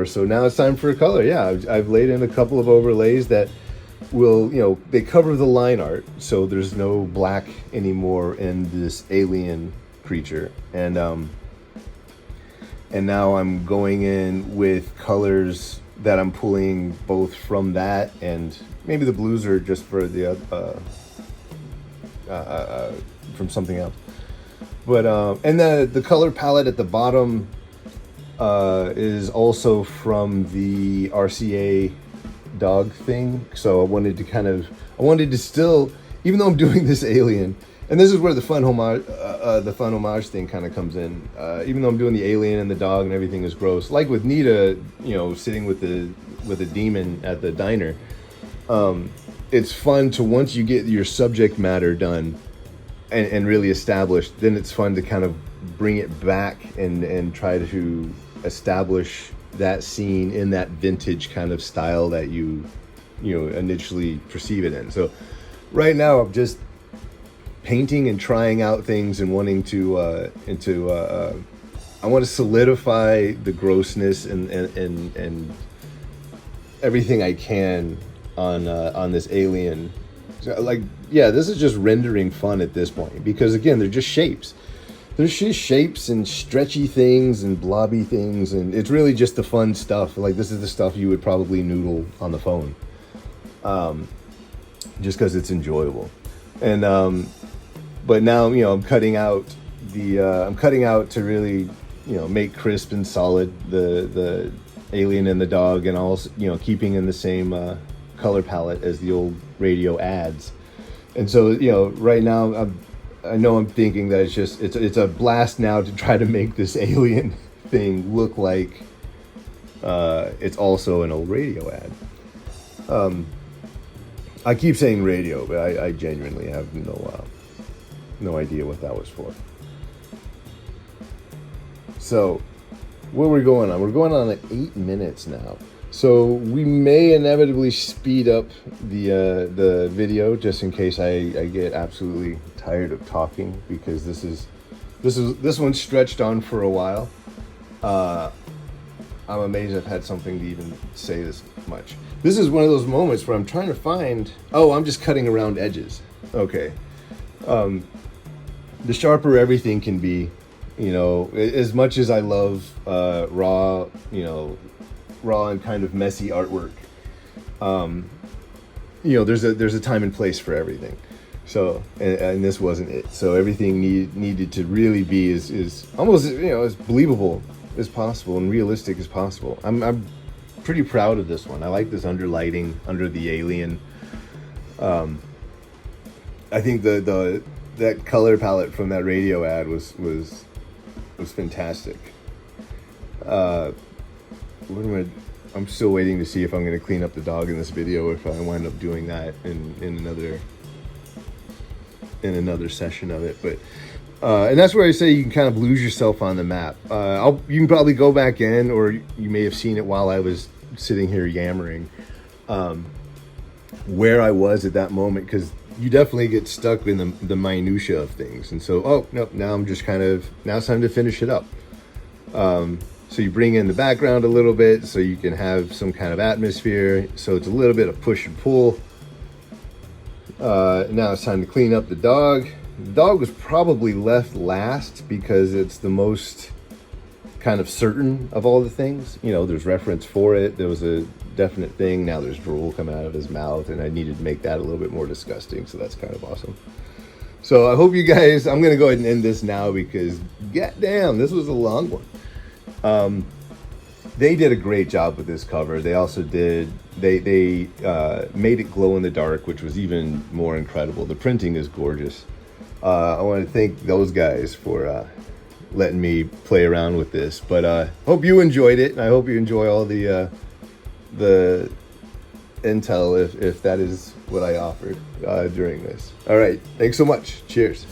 So now it's time for a color. Yeah, I've laid in a couple of overlays that will, they cover the line art, so there's no black anymore in this alien creature. And now I'm going in with colors that I'm pulling both from that, and maybe the blues are just for the from something else. But and the color palette at the bottom is also from the RCA dog thing. So I wanted to still, even though I'm doing this alien, and this is where the fun homage thing kind of comes in. Even though I'm doing the alien and the dog and everything is gross, like with Nita, sitting with the demon at the diner. It's fun to, once you get your subject matter done and really established, then it's fun to kind of bring it back and try to establish that scene in that vintage kind of style that you initially perceive it in. So right now I'm just painting and trying out things and wanting to I want to solidify the grossness and everything I can on this alien. So, this is just rendering fun at this point, because again, they're just shapes. There's just shapes and stretchy things and blobby things, and it's really just the fun stuff. Like, this is the stuff you would probably noodle on the phone, just because it's enjoyable. And but now I'm cutting out to really make crisp and solid the alien and the dog, and also keeping in the same color palette as the old radio ads. And so right now I know I'm thinking that it's a blast now to try to make this alien thing look like it's also an old radio ad. I keep saying radio, but I genuinely have no idea what that was for. So where we're going on? We're going on at 8 minutes now. So we may inevitably speed up the video, just in case I get absolutely tired of talking, because this one's stretched on for a while. I'm amazed I've had something to even say this much. This is one of those moments where I'm trying to find. Oh, I'm just cutting around edges. Okay. The sharper everything can be, as much as I love raw and kind of messy artwork, there's a time and place for everything. So and this wasn't it. So everything needed to really be as almost as believable as possible and realistic as possible. I'm pretty proud of this one. I like this underlighting under the alien. I think that color palette from that radio ad was fantastic. I'm still waiting to see if I'm going to clean up the dog in this video, if I wind up doing that in another session of it. But and that's where I say you can kind of lose yourself on the map. You can probably go back in, or you may have seen it while I was sitting here yammering, where I was at that moment, because you definitely get stuck in the minutia of things. And so, now I'm just now it's time to finish it up. So you bring in the background a little bit so you can have some kind of atmosphere. So it's a little bit of push and pull. Now it's time to clean up the dog. The dog was probably left last because it's the most kind of certain of all the things. There's reference for it. There was a definite thing. Now there's drool coming out of his mouth, and I needed to make that a little bit more disgusting. So that's kind of awesome. So I hope you guys, I'm going to go ahead and end this now, because goddamn, this was a long one. They did a great job with this cover. They also did, they made it glow in the dark, which was even more incredible. The printing is gorgeous. I want to thank those guys for letting me play around with this. But hope you enjoyed it, and I hope you enjoy all the intel, if that is what I offered during this. All right, thanks so much. Cheers.